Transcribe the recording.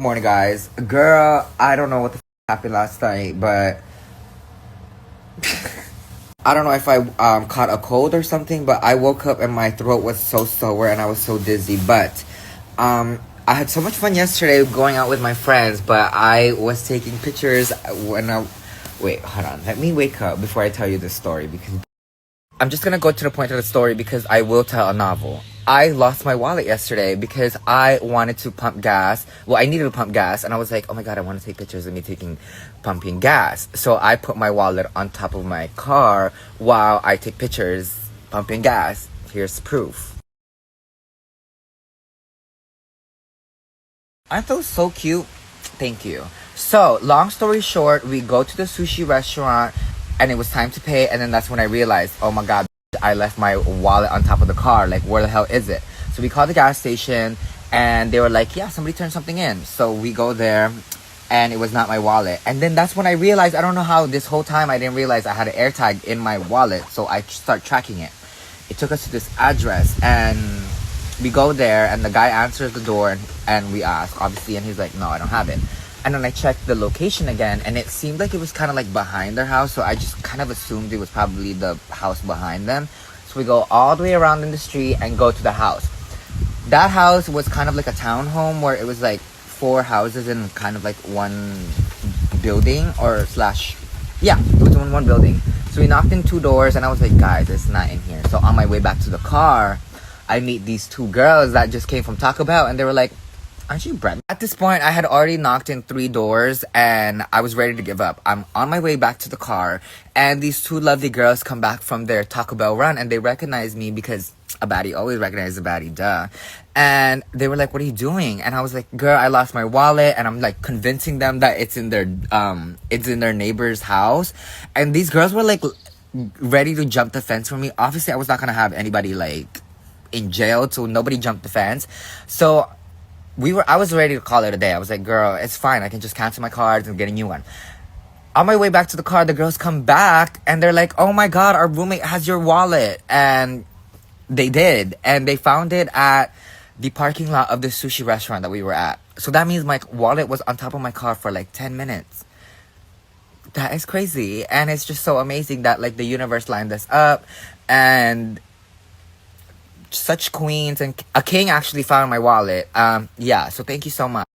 Morning, guys. Girl, I don't know what the happened last night, but I don't know if I caught a cold or something. But I woke up and my throat was so sore and I was so dizzy. But I had so much fun yesterday going out with my friends. But I was taking pictures when I wait. Hold on, let me wake up before I tell you this story because I'm just gonna go to the point of the story because I will tell a novel. I lost my wallet yesterday because I wanted to pump gas. Well, I needed to pump gas, and I was like, oh my god, I want to take pictures of me pumping gas. So I put my wallet on top of my car while I take pictures pumping gas. Here's proof. Aren't those so cute? Thank you. So, long story short, we go to the sushi restaurant and it was time to pay. And then that's when I realized, oh my God, I left my wallet on top of the car. Like, where the hell is it? So we called the gas station and they were like, yeah, somebody turned something in. So we go there and it was not my wallet. And then that's when I realized, I don't know how this whole time I didn't realize I had an AirTag in my wallet. So I start tracking it. It took us to this address and we go there and the guy answers the door and we ask obviously and he's like, no, I don't have it. And then I checked the location again and it seemed like it was kind of like behind their house, so I just kind of assumed it was probably the house behind them. So we go all the way around in the street and go to the house. That house was kind of like a townhome where it was like four houses in kind of like one building, or slash, yeah, it was in one building. So we knocked in two doors and I was like, guys, it's not in here. So on my way back to the car, I meet these two girls that just came from Taco Bell and they were like, aren't you Bretman? At this point, I had already knocked in three doors and I was ready to give up. I'm on my way back to the car and these two lovely girls come back from their Taco Bell run and they recognize me because a baddie always recognizes a baddie, duh. And they were like, what are you doing? And I was like, girl, I lost my wallet. And I'm like convincing them that it's in their neighbor's house. And these girls were like ready to jump the fence for me. Obviously, I was not gonna have anybody like in jail, so nobody jumped the fence. So I was ready to call it a day. I was like, girl, it's fine. I can just cancel my cards and get a new one. On my way back to the car, the girls come back and they're like, oh my God, our roommate has your wallet. And they did. And they found it at the parking lot of the sushi restaurant that we were at. So that means my wallet was on top of my car for like 10 minutes. That is crazy. And it's just so amazing that like the universe lined us up and such queens, and a king actually found my wallet. Yeah, so thank you so much.